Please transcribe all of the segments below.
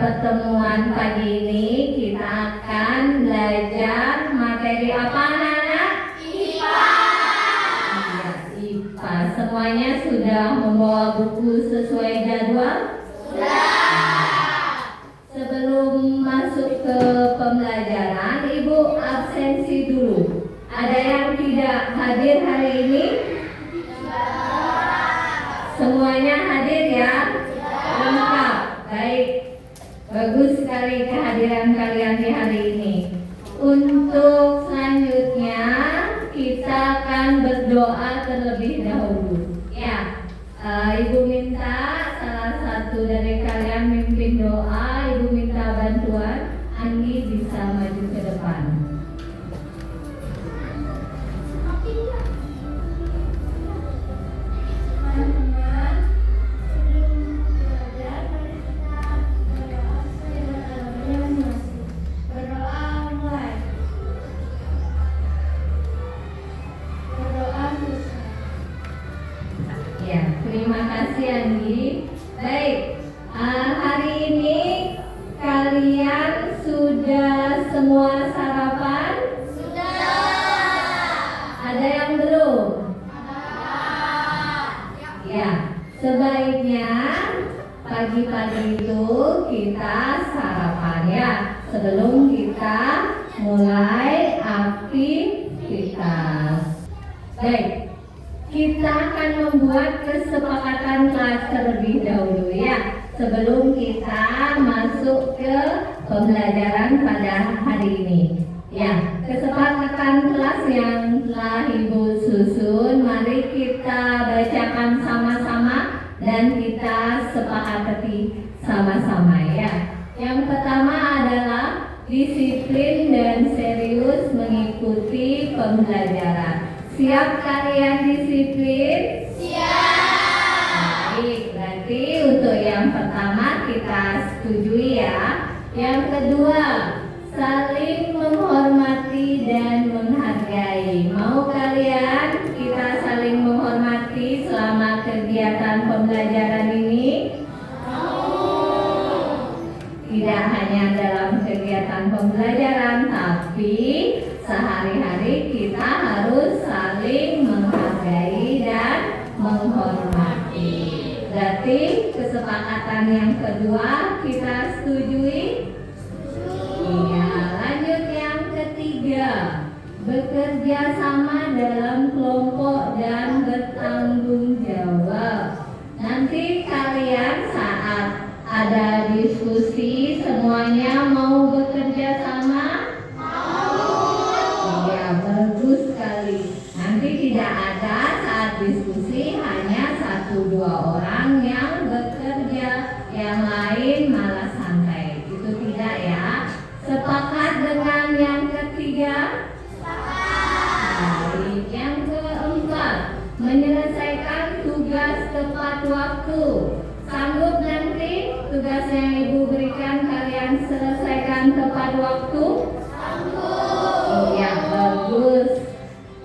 pertemuan pagi ini kita akan belajar materi apa, anak-anak? IPA. Iya, IPA. Semuanya sudah membawa buku sesuai jadwal? Sudah. Sebelum masuk ke pembelajaran, Ibu absensi dulu. Ada yang tidak hadir hari ini? Semuanya hadir ya? Lengkap. Baik. Bagus sekali kehadiran kalian di hari ini. Untuk selanjutnya kita akan berdoa terlebih dahulu. Ya, Ibu minta salah satu dari kalian mimpin doa. Ibu minta bantuan. Anggi bisa maju ke depan. Terima kasih Anggi. Baik, hari ini kalian sudah semua sarapan? Sudah. Ada yang belum? Ya, sebaiknya pagi-pagi itu kita sarapan ya, sebelum kita mulai aktivitas. Baik. Kita akan membuat kesepakatan kelas terlebih dahulu ya, sebelum kita masuk ke pembelajaran pada hari ini. Ya, kesepakatan kelas yang telah Ibu susun, mari kita bacakan sama-sama dan kita sepakati sama-sama ya. Yang pertama adalah disiplin dan serius mengikuti pembelajaran. Siap kalian disiplin? Siap. Baik, berarti untuk yang pertama kita setujui ya. Yang kedua, saling menghormati dan menghargai. Mau kalian kita saling menghormati selama kegiatan pembelajaran ini? Mau. Tidak hanya dalam kegiatan pembelajaran, tapi sehari-hari kita harus saling menghargai dan menghormati. Berarti kesepakatan yang kedua kita setujui? Iya, lanjut yang ketiga. Bekerja sama dalam kelompok dan bertanggung jawab. Nanti kalian saat ada diskusi semuanya mau bekerja sama? Bagus sekali. Nanti tidak ada saat diskusi hanya 1-2 orang yang bekerja, yang lain malah santai. Itu tidak ya. Sepakat dengan yang ketiga? Baik. Yang keempat, menyelesaikan tugas tepat waktu. Sanggup nanti tugas yang Ibu berikan kalian selesaikan tepat waktu? Ya, bagus.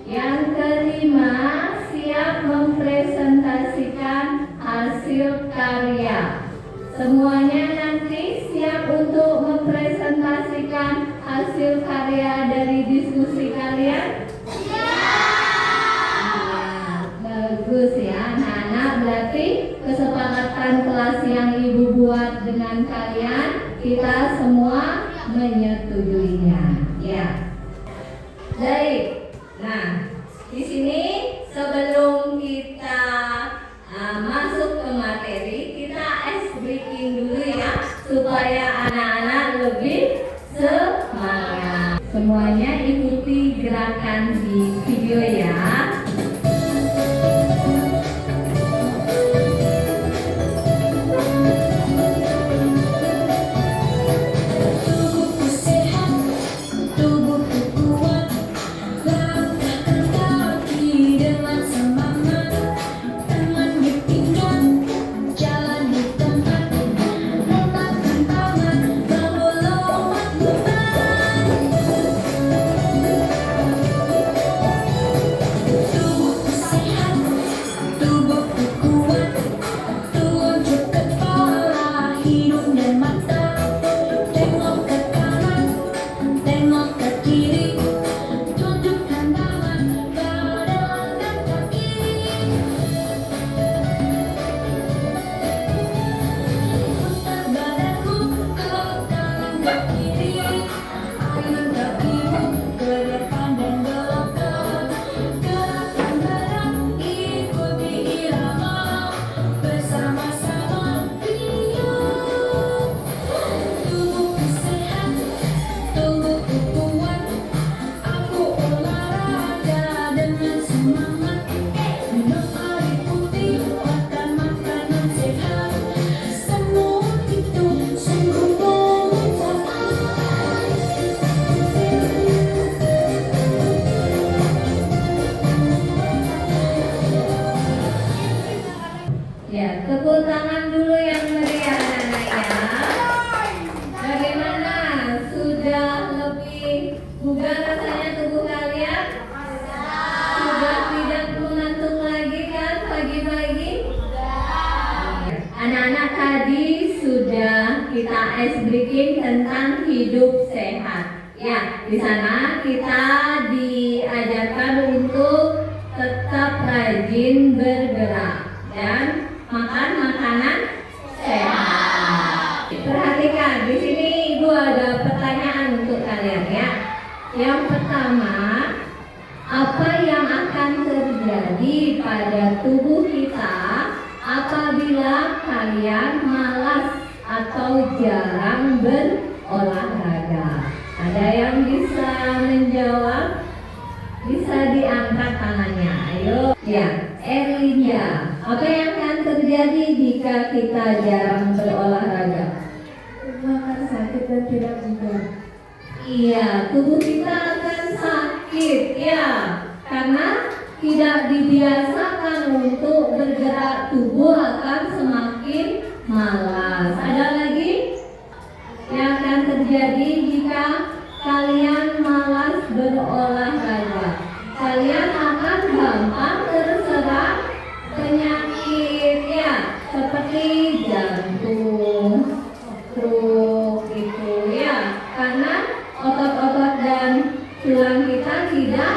Yang kelima, siap mempresentasikan hasil karya. Semuanya nanti siap untuk mempresentasikan hasil karya dari diskusi kalian? Siap. Bagus ya, anak-anak. Berarti kesepakatan kelas yang Ibu buat dengan kalian, kita semua menyetujuinya. Ya. Baik, nah di sini sebelum kita masuk ke materi, kita ice breaking dulu ya, supaya anak-anak lebih semangat. Semuanya ikuti gerakan di video ya. Ya, tepuk tangan dulu yang meriah anak-anak ya. Bagaimana? Sudah lebih bugar rasanya tubuh kalian? Sudah tidak mengantuk lagi kan pagi-pagi? Anak-anak tadi sudah kita ice breaking tentang hidup sehat. Ya, di sana kita diajarkan untuk tetap rajin bergerak dan makan makanan sehat. Perhatikan, di sini Ibu ada pertanyaan untuk kalian ya. Yang pertama, apa yang akan terjadi pada tubuh kita apabila kalian malas atau jarang berolahraga? Ada yang bisa menjawab? Bisa diangkat tangannya. Ayo. Ya, Erlinda. Apa yang akan terjadi jika kita jarang berolahraga? Tubuh akan sakit dan tidak bugar. Iya, tubuh kita akan sakit ya, karena tidak dibiasakan untuk bergerak, tubuh akan semakin malas. Ada lagi yang akan terjadi jika kalian malas berolahraga? Kalian akan gampang terserang penyakit ya, seperti jantung, stroke gitu ya, karena otot-otot dan tulang kita tidak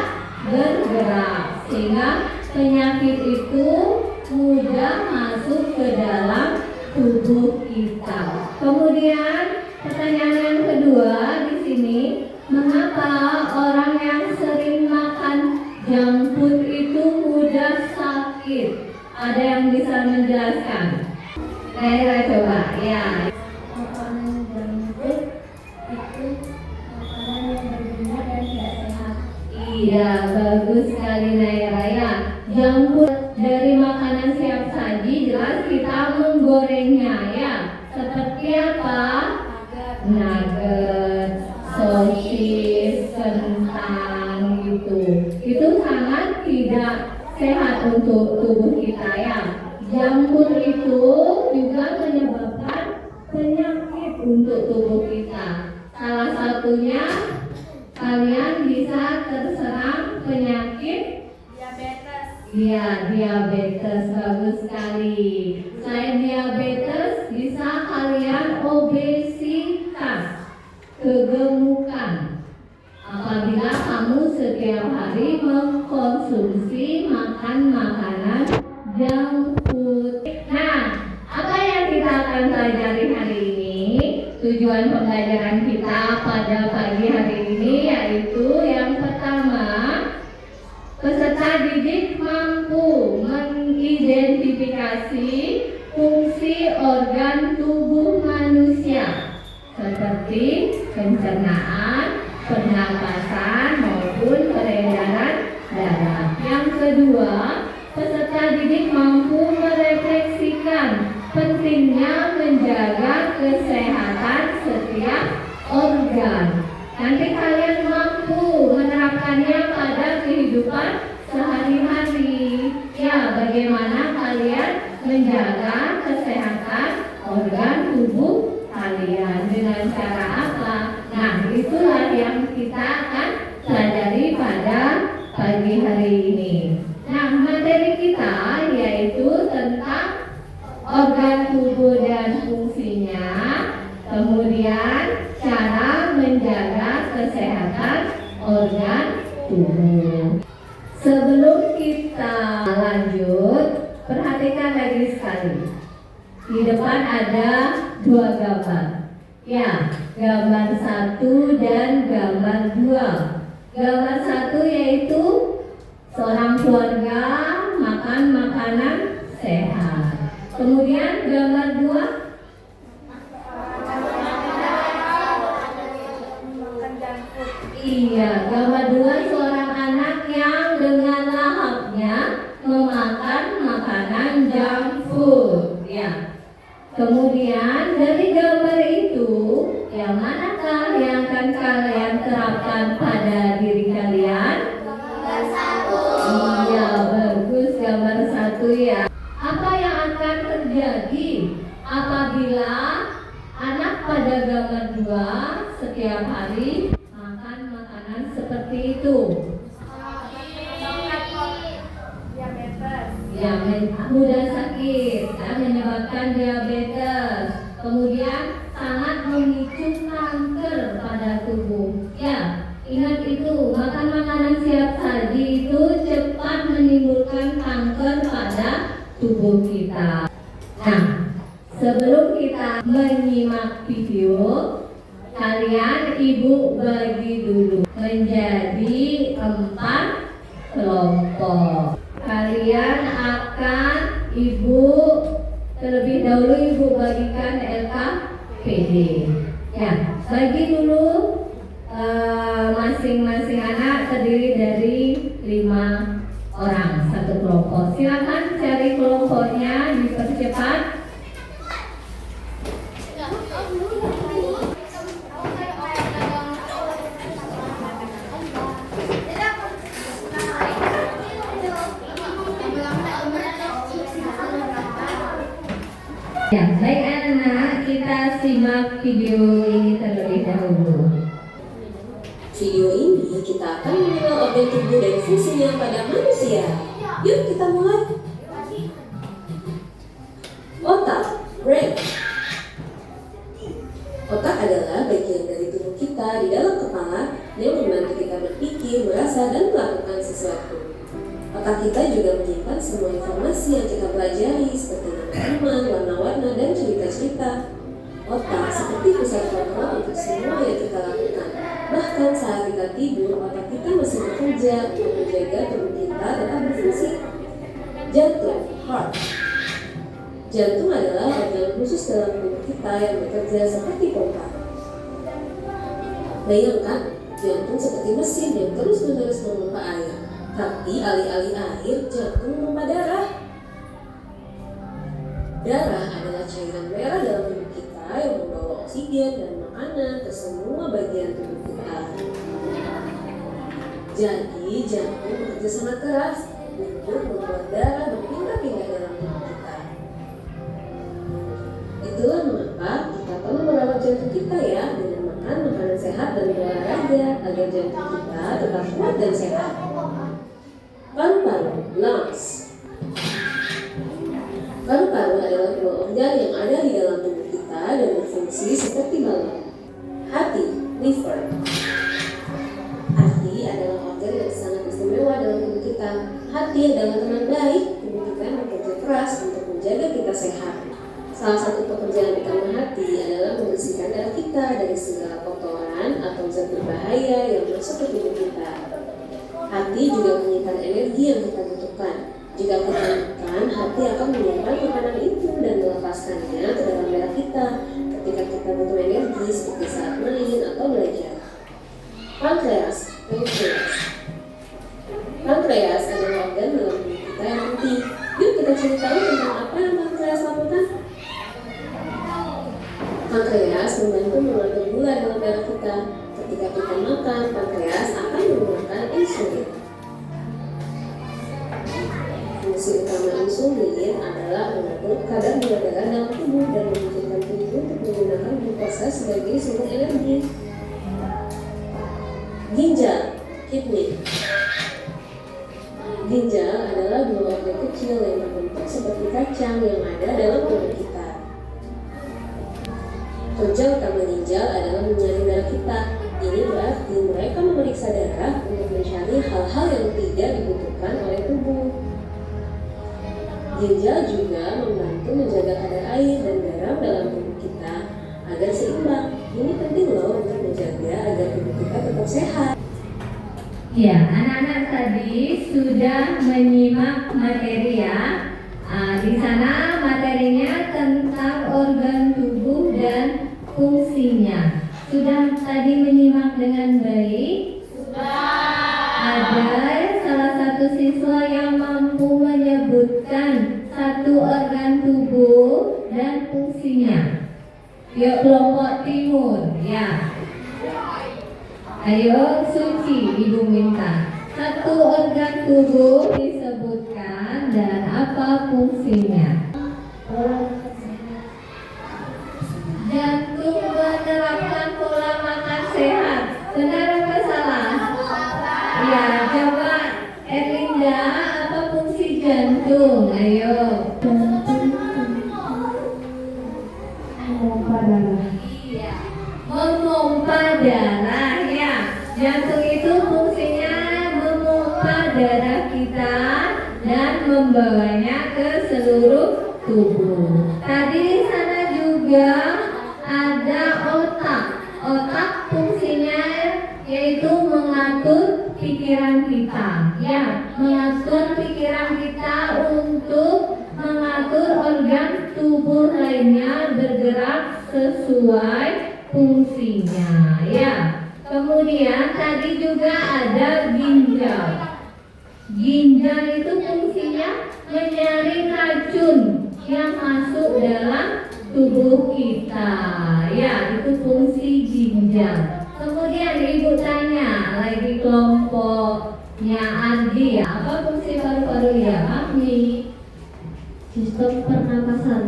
bergerak, sehingga penyakit itu mudah masuk ke dalam tubuh kita. Kemudian pertanyaan yang kedua di sini, mengapa orang yang sering makan junk food itu mudah sakit? Ada yang bisa menjelaskan? Naira coba ya. Makanan junk food itu makanan yang berguna dan tidak sehat. Iya, bagus sekali Naira ya. Junk food dari makanan siap saji, jelas kita menggorengnya ya. Seperti apa? Nugget, sosis, kentang gitu. Itu sangat tidak sehat untuk tubuh kita ya. Junk food itu juga menyebabkan penyakit untuk tubuh kita. Salah satunya kalian bisa terserang penyakit Diabetes. iya, diabetes. Bagus sekali. Selain diabetes, bisa kalian obesitas, kegemukan, apabila kamu setiap hari mengkonsumsi makanan junk food. Nah, apa yang kita akan pelajari hari ini? Tujuan pembelajaran kita pada pagi hari ini yaitu yang pertama, peserta didik mampu mengidentifikasi fungsi organ tubuh manusia seperti pencernaan, pernapasan maupun peredaran darah. Yang kedua, peserta didik mampu merefleksikan pentingnya menjaga kesehatan setiap organ. Nanti kalian mampu menerapkannya pada kehidupan sehari-hari. Ya, bagaimana kalian menjaga kesehatan organ tubuh kalian, dengan cara apa? Nah, itulah yang kita akan pelajari pada pagi hari ini. Nah, materi kita yaitu tentang organ tubuh dan fungsinya, kemudian cara menjaga kesehatan organ tubuh. Sebelum kita lanjut, perhatikan lagi sekali. Di depan ada dua gambar. Ya, gambar 1 dan gambar 2. Gambar 1 yaitu seorang keluarga makan makanan sehat. Kemudian gambar 2, iya, gambar 2 seorang anak yang dengan lahapnya memakan makanan junk food. Ya. Kemudian dari gambar itu, yang manakah yang akan kalian terapkan pada diri kalian? Gambar 1. Iya, bagus, gambar 1 ya. Apa yang akan terjadi apabila anak pada gambar 2 setiap hari makan makanan seperti itu? Ya, mudah sakit, menyebabkan diabetes, kemudian sangat memicu kanker pada tubuh. Ya, ingat itu, makan makanan siap saji itu cepat menimbulkan kanker pada tubuh kita. Nah, sebelum kita menyimak video, kalian ibu bagi dulu menjadi 4 kelompok. Kalian akan terlebih dahulu ibu bagikan LKPD. Ya, bagi dulu masing-masing anak terdiri dari 5 orang satu kelompok. Silakan cari kelompoknya, dipercepat. Ya, baik anak-anak, kita simak video ini terlebih dahulu. Video ini kita akan mengenal organ tubuh dan fungsinya pada manusia. Yuk kita mulai. Otak, brain. Otak adalah bagian dari tubuh kita di dalam kepala yang membantu kita berpikir, merasa, dan melakukan sesuatu. Otak kita juga menyimpan semua informasi yang kita pelajari seperti nama, warna-warna, dan cerita-cerita. Otak seperti pusat kontrol untuk semua yang kita lakukan. Bahkan saat kita tidur, otak kita masih bekerja untuk menjaga tubuh kita tetap berfungsi. Jantung, heart. Jantung adalah organ khusus dalam tubuh kita yang bekerja seperti pompa. Bayangkan, jantung seperti mesin yang terus-menerus memompa air. Tapi alih-alih air, jantung memompa darah. Darah adalah cairan merah dalam tubuh kita yang membawa oksigen dan makanan ke semua bagian tubuh kita. Jadi, jantung bekerja sangat keras untuk membuat darah berpindah-pindah dalam tubuh kita. Itulah mengapa kita perlu merawat jantung kita ya, dengan makan makanan sehat dan berolahraga agar jantung kita tetap kuat dan sehat. Paru-paru, lungs. Paru-paru adalah dua organ yang ada di dalam tubuh kita dan berfungsi seperti balon. Hati, liver. Hati adalah organ yang sangat istimewa dalam tubuh kita. Hati adalah teman baik tubuh kita yang bekerja keras untuk menjaga kita sehat. Salah satu pekerjaan utama hati adalah membersihkan darah kita dari segala kotoran atau zat berbahaya yang masuk ke tubuh kita. Hati juga menyimpan energi yang kita butuhkan. Jika kita makan, hati akan menyimpan makanan itu dan melepaskannya ke dalam darah kita ketika kita butuh energi seperti saat main atau belajar. Pankreas, pankreas adalah organ dalam tubuh kita yang penting. Yuk kita cari tahu tentang apa yang pankreas lakukan. Pankreas membantu mengatur gula dalam darah kita. Ketika kita makan, pankreas akan mengeluarkan insulin. Fungsi utama insulin adalah mengatur kadar gula darah dalam tubuh dan memungkinkan tubuh untuk menggunakan glukosa sebagai sumber energi. Ginjal, kidney. Ginjal adalah dua organ kecil yang berbentuk seperti kacang yang ada dalam tubuh kita. Kerja utama ginjal adalah menyaring darah kita. Ini berarti mereka memeriksa darah untuk mencari hal-hal yang tidak dibutuhkan oleh tubuh. Ginjal juga membantu menjaga kadar air dan garam dalam tubuh kita agar seimbang. Ini penting loh untuk menjaga agar tubuh kita tetap sehat. Ya, anak-anak tadi sudah menyimak materi ya. Di sana materinya tentang organ tubuh dan fungsinya. Sudah tadi menyimak dengan baik? Ada salah satu siswa yang mampu menyebutkan satu organ tubuh dan fungsinya. Yuk kelompok timur, ya. Ayo Suci, ibu minta. Satu organ tubuh disebutkan dan apa fungsinya? Organ membawanya ke seluruh tubuh. Tadi di sana juga ada otak. Otak fungsinya yaitu mengatur pikiran kita. Ya, mengatur pikiran kita untuk mengatur organ tubuh lainnya bergerak sesuai fungsinya. Ya. Kemudian tadi juga ada ginjal. Ginjal itu fungsinya menyaring racun yang masuk dalam tubuh kita. Ya, itu fungsi ginjal. Kemudian ibu tanya lagi kelompoknya Ardi ya, apa fungsi paru-paru ya? Agni? Sistem pernapasan.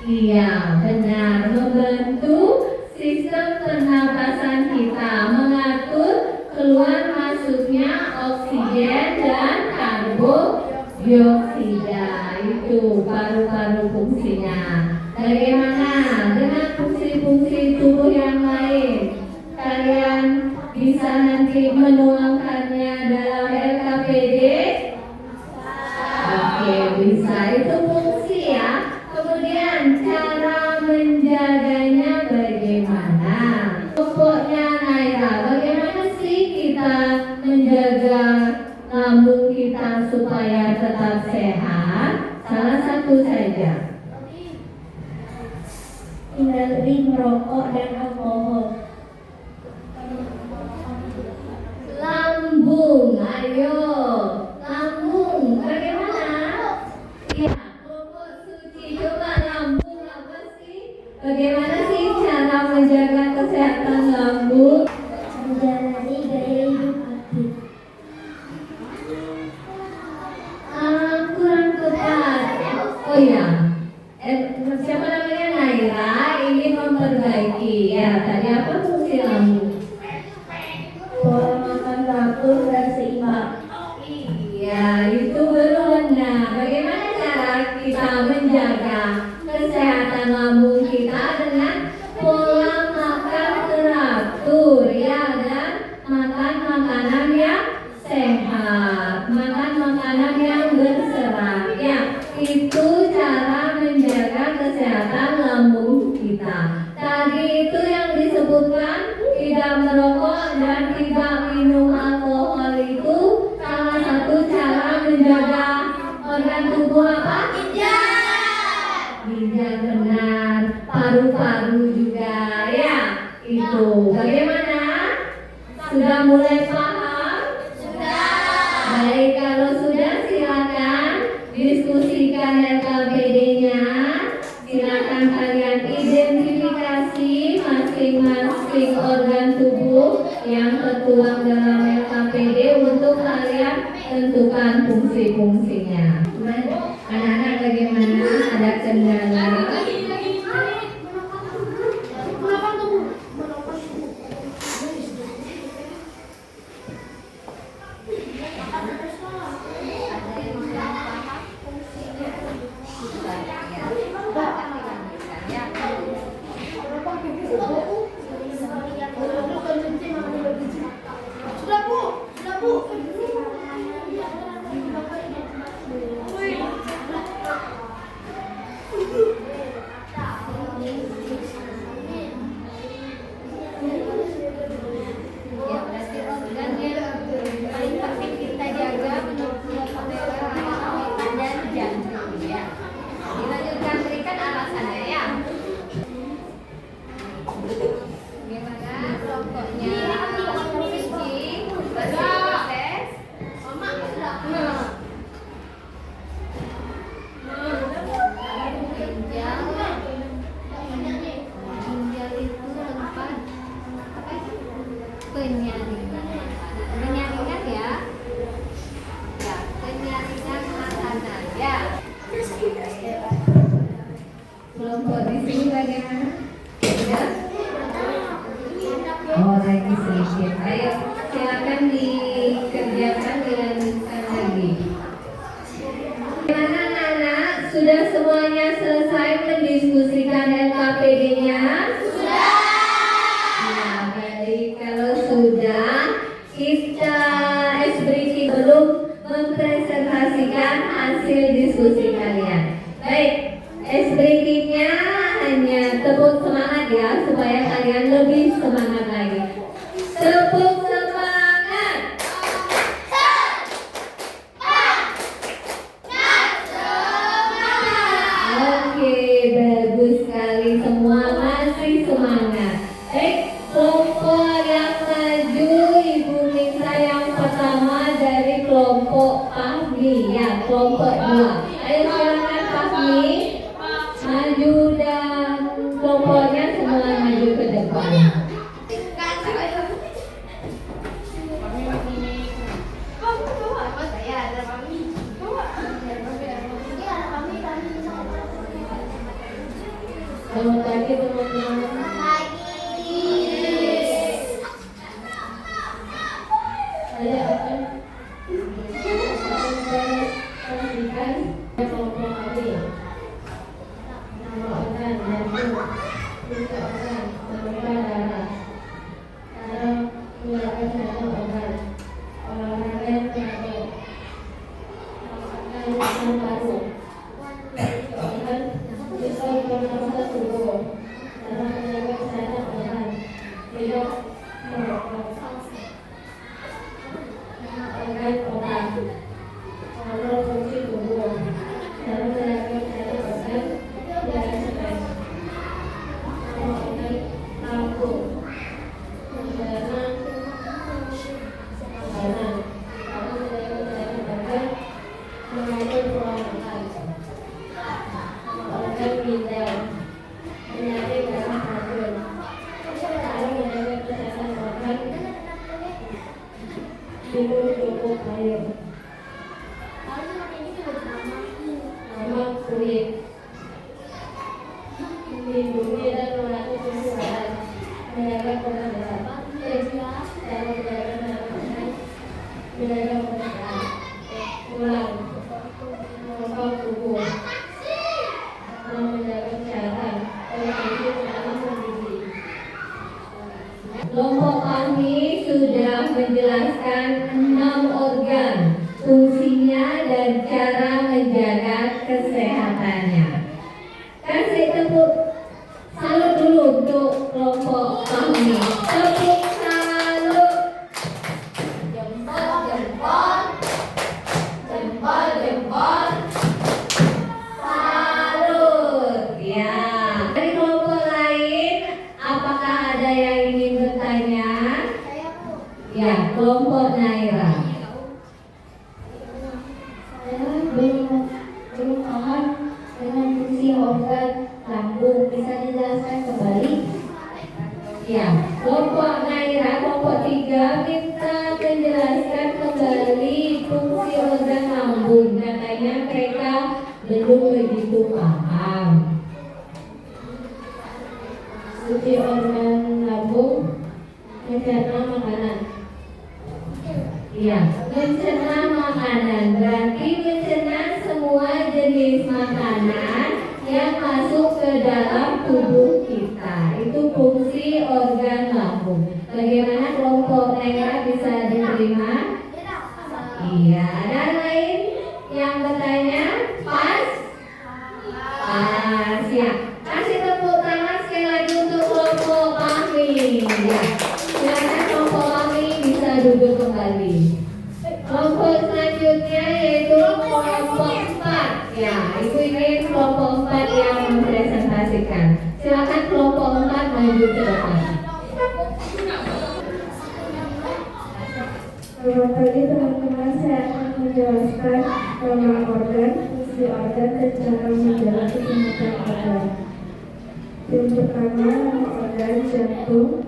Iya, benar, membantu sistem pernapasan kita, mengatur keluar masuknya oksigen dan karbondioksida. Itu paru-paru fungsinya. Bagaimana dengan fungsi-fungsi tubuh yang lain? Kalian bisa nanti menuangkannya dalam LKPD? Oke, bisa. Itu fungsi ya. Kemudian cara menjaganya bagaimana? Pokoknya Naira, bagaimana sih kita menjaga lambung kita supaya tetap sehat? Salah satu saja. Hindari merokok dan alkohol. Lambung, ayo. Lambung, bagaimana? Ya, pokok suci. Coba lambung apa sih? Bagaimana sih cara menjaga kesehatan lambung? Menjalani gaya hidup aktif. Kurang tepat. Oh ya, siapa namanya Naira ingin memperbaiki. Ya, tadi apa fungsi lambung? Pola makan teratur dan seimbang. Iya, itu benar. Bagaimana cara kita menjaga kesehatan lambung kita dengan pola makan teratur ya, dan makan makanan yang sehat, makan makanan yang berserat ya. Itu cara menjaga kesehatan lambung kita. Tadi itu yang disebutkan tidak merokok dan tidak minum alkohol itu salah satu cara menjaga organ tubuh apa? Ginjal benar, paru-paru juga ya. Itu bagaimana? Sudah mulai paham? Baik, kalau sudah silakan diskusikan LKPD-nya. Silakan kalian identifikasi masing-masing organ tubuh yang tertuang dalam LKPD untuk kalian tentukan fungsi-fungsinya. Anak-anak bagaimana? Ada kendala? Penyaringan ya. Ya, penyaringan makanan ya. Kelompok di sini bagaimana? Sudah? Oh, lagi sedikit. Ayo, silakan dikerjakan, dilanjutkan lagi. Bagaimana anak-anak? Sudah semuanya selesai mendiskusikan LKPD-nya? Sudah. Ya, baik. Kalau sudah, kita belum mempresentasikan tes berikutnya hanya tepuk semangat ya, supaya kalian lebih semangat lagi. Tepuk semangat. Oke, bagus sekali semua, masih semangat. Kelompok yang maju, Ibu minta yang pertama dari kelompok Fahmi ya, kelompok 2. Ayo silakan Fahmi, maju dan kelompoknya semua maju ke depan. Selamat pagi teman-teman. Saya akan pastikan kelompok kami. Nama organ, jantung, fungsi organ, pemompa darah, cara menggunakan jantung organ, olahraga yang teratur, organ paru, organ sistem pernafasan tubuh, cara menjaga kesehatan organ, tidak merokok, organ otak, kontrol fungsi tubuh, cara menjaga kesehatan organ, tidak stres, organ lambung, makanan, cara menjaga kesehatan organ, mengatur pola makan, organ ginjal, penyakit darah tabur, cara menjaga kesehatan organ, minum cukup air, lemak kulit, melindungi dan melatih fungsi badan, menjaga kesehatan, cara menjaga kesehatan, menjaga kesehatan, tulang, mengembang tubuh, menjaga kesehatan, kondisi anak kondisi. Kelompok kami sudah menjelaskan 6 organ, fungsinya dan cara menjaga kesehatannya. Kasih tepuk salut dulu untuk kelompok kami. Tepuk salut. Jempol, jempol, jempol, jempol. Salut. Ya. Dari kelompok lain, apakah ada yang ingin bertanya? Ya, kelompok Naira. Saya belum paham dengan fungsi organ lambung, bisa dijelaskan kembali? Ya, kelompok Naira, kelompok 3 minta menjelaskan kembali fungsi organ lambung. Katanya mereka belum begitu paham. Fungsi organ lambung mencerna makanan. Iya, mencerna makanan berarti mencerna semua jenis makanan yang masuk ke dalam tubuh kita. Itu fungsi organ lambung. Bagaimana kelompok Naira bisa diterima? Iya, ada lain yang bertanya? Pas? Pas, ya. Kasih tepuk tangan sekali lagi untuk kelompok kami. Ya, silakan kelompok kami bisa duduk kembali. Kelompok selanjutnya yaitu kelompok 4. Ya, Ibu ingin kelompok 4 yang mempresentasikan. Silakan kelompok 4 maju ke depan. Selamat pagi teman-teman, saya akan menjelaskan nama organ, fungsi organ, dan cara menjaga kesehatan organ. Yang pertama, nama organ jantung.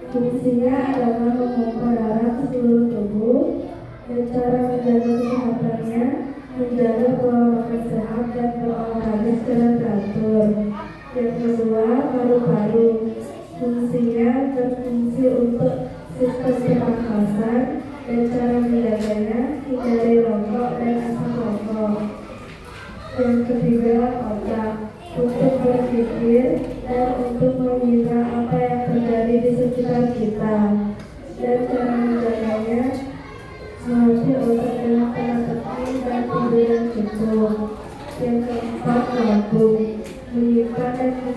Fungsinya adalah memompa darah ke seluruh tubuh, dan cara menjaga kesehatannya menjaga pola makan sehat dan berolahraga secara teratur. Yang kedua, paru-paru. Fungsinya berfungsi untuk sistem pernafasan dan cara menjaganya hindari rokok dan asap rokok. Yang ketiga, otak. Untuk berpikir dan untuk mengira apa yang terjadi di sekitar kita. Dan cara menjaganya melatih otak dengan pola tepi dan tidur yang cukup. Yang keempat, lambung.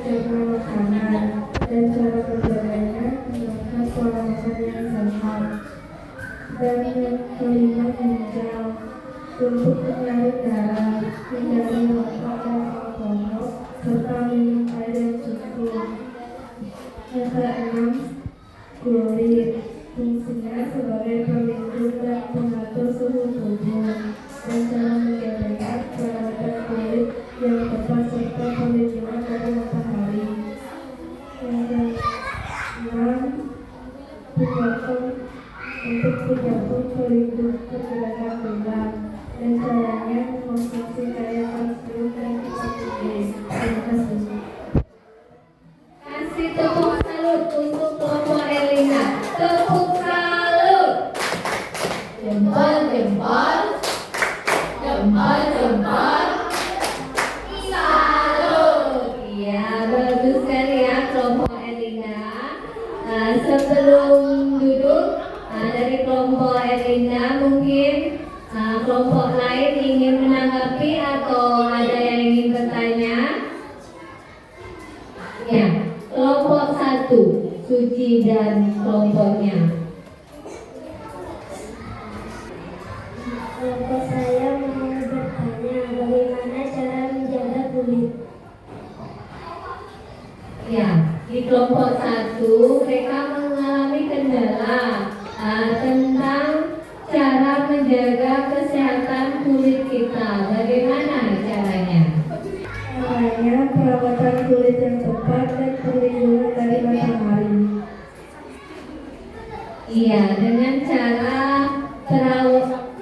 mencerna makanan dan cara menjaganya menggunakan pola makan yang sehat. Dan yang kelima, ginjal untuk menyaring darah, hindari rokok dan alkohol, serta minum air yang cukup. Yang keenam, kulit fungsinya sebagai pelindung dan pengatur suhu tubuh, dan cara menjaganya perawatan kulit yang tepat serta perlindungan dari matahari. Yang keenam, penyokong untuk penyokong pelindung pergerakan tulang, dan caranya mengkonsumsi kayak kalsium dan vitamin D. Terima kasih. Kasih tepuk salut untuk kelompok Elina. Tepuk salut. Jempol, jempol. Jempol, jempol. Salut. Iya, bagus sekali ya kelompok Elina. Sebelum duduk dari kelompok Elina, mungkin kelompok lain ingin menanggapi atau ada yang ingin bertanya? Ya, kelompok 1, Suci dan kelompoknya. Kelompok saya mau bertanya bagaimana cara menjaga kulit. Ya, di kelompok 1 mereka mengalami kendala tentang cara menjaga kesehatan kulit kita. Bagaimana caranya? Caranya perawatan kulit yang tepat dan perlindungan dari matahari. Iya, dengan cara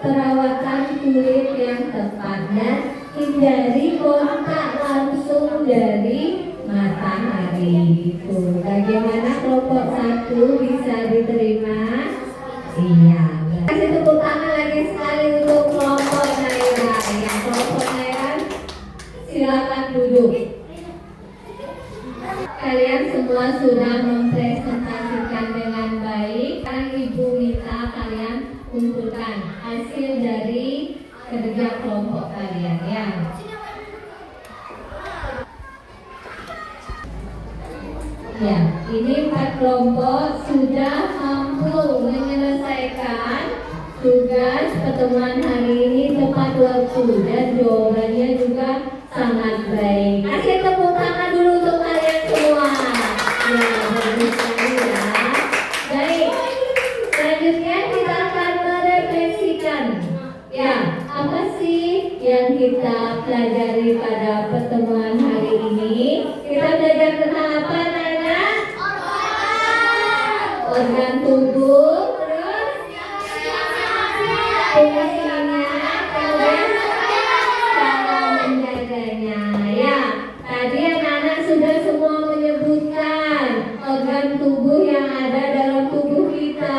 perawatan kulit yang tepat dan hindari kontak langsung dari matahari. Itu bagaimana kelompok 1 bisa diterima? Iya. Kasih tepuk tangan lagi sekali untuk kelompok Naira. Ya, kelompok Naira, silakan duduk. Kalian semua sudah mempresentasikan dengan baik. Sekarang Ibu minta kalian kumpulkan hasil dari kerja kelompok kalian ya. Ya, ini 4 kelompok sudah mampu menyelesaikan tugas pertemuan hari ini tepat waktu dan jawabannya juga sangat baik. Kasih tepuk tangan dulu untuk kalian semua. Ya, bagus sekali ya. Baik, selanjutnya kita akan merefleksikan. Ya, apa sih yang kita pelajari pada pertemuan hari ini? Kita belajar tentang apa, Nana? Organ tubuh, terus fungsinya, kemudian cara menjaganya. Ya, tadi anak-anak sudah semua menyebutkan organ tubuh yang ada dalam tubuh kita.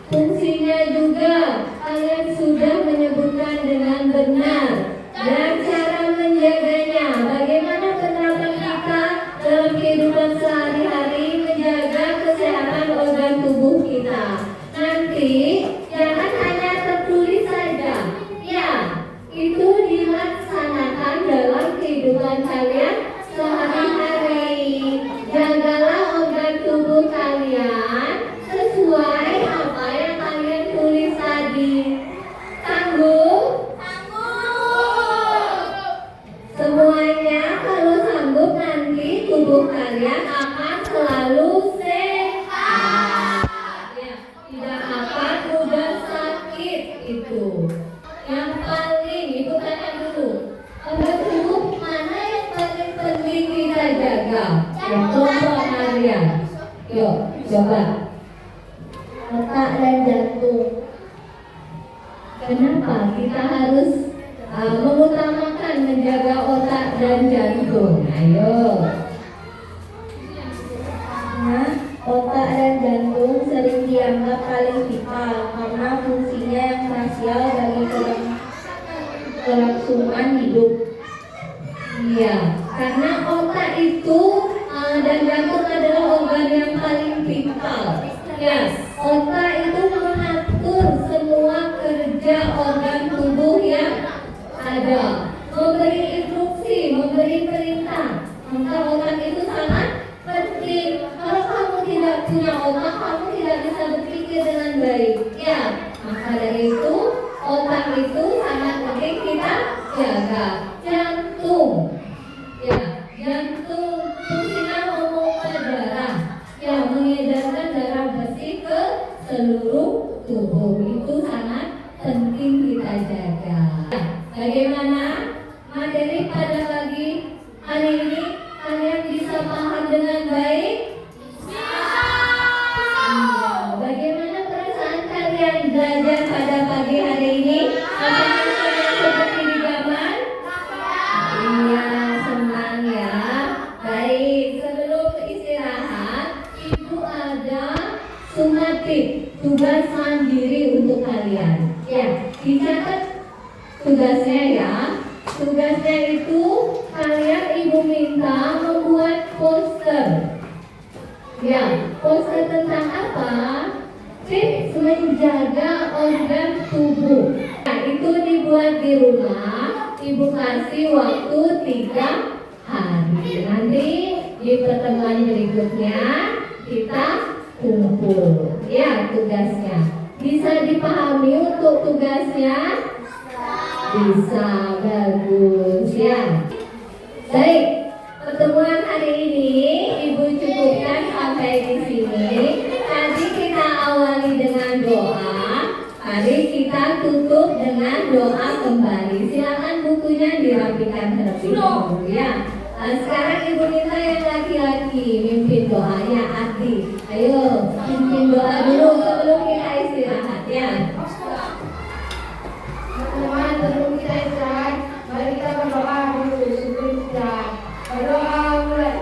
Fungsinya juga kalian sudah menyebutkan dengan benar. Dan cara menjaganya, bagaimana penerapan kita dalam kehidupan sehari-hari menjaga kesehatan organ tubuh kita. Nanti jangan hanya tertulis saja, ya, itu dilaksanakan dalam kehidupan kalian sehari-hari. Jagalah organ tubuh kalian sesuai apa yang kalian tulis tadi. Sanggup? Semuanya kalau sanggup nanti tubuh kalian akan selalu sehat. Ya, tidak akan mudah sakit itu. Yang paling itu tanya dulu. Organ tubuh mana yang paling penting kita jaga? Ya, kelompok kalian. Yuk, coba. Otak dan jantung. Kenapa kita harus mengutamakan menjaga otak dan jantung? Ayo. Nah, otak dan jantung sering dianggap paling vital karena fungsinya yang krusial bagi kelangsungan hidup. Iya, karena otak itu dan jantung adalah organ yang paling vital. Ya, otak itu mengatur semua kerja organ tubuh yang ada, memberi instruksi, memberi perintah, Maka otak itu sangat penting. Kalau kamu tidak punya otak, kamu tidak bisa berpikir dengan baik. Ya, maka dari itu otak itu sangat penting kita jaga. Jantung, ya, jantung fungsinya memompa darah, yang mengedarkan darah bersih ke seluruh tubuh. Itu sangat penting kita jaga. Bagaimana materi pada pagi hari ini? Kalian bisa paham dengan baik? Bagaimana perasaan kalian belajar pada pagi hari ini? Apakah kalian seperti di zaman? Iya, senang ya. Baik, sebelum istirahat, Ibu ada sumatif, tugas mandiri untuk kalian. Ya, dicatat tugasnya ya. Tugasnya itu kalian Ibu minta membuat poster. Ya, poster tentang apa? Tips menjaga organ tubuh. Nah, itu dibuat di rumah. Ibu kasih waktu 3 hari. Nanti di pertemuan berikutnya kita kumpul. Ya, tugasnya. Bisa dipahami untuk tugasnya? Bisa, bagus ya. Baik, pertemuan hari ini Ibu cukupkan sampai di sini. Tadi kita awali dengan doa. Mari kita tutup dengan doa kembali. Silakan bukunya dirapikan terlebih dahulu ya. Sekarang Ibu minta yang laki-laki mimpin doanya, Ati. Ayo, mimpin doa dulu sebelum kita istirahat ya. Teman-teman, sebelum kita istirahat, mari kita berdoa dulu sebelum istirahat. Berdoa mulai.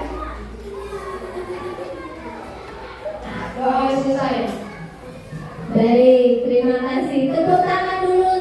Doa selesai. Baik, terima kasih. Tepuk tangan dulu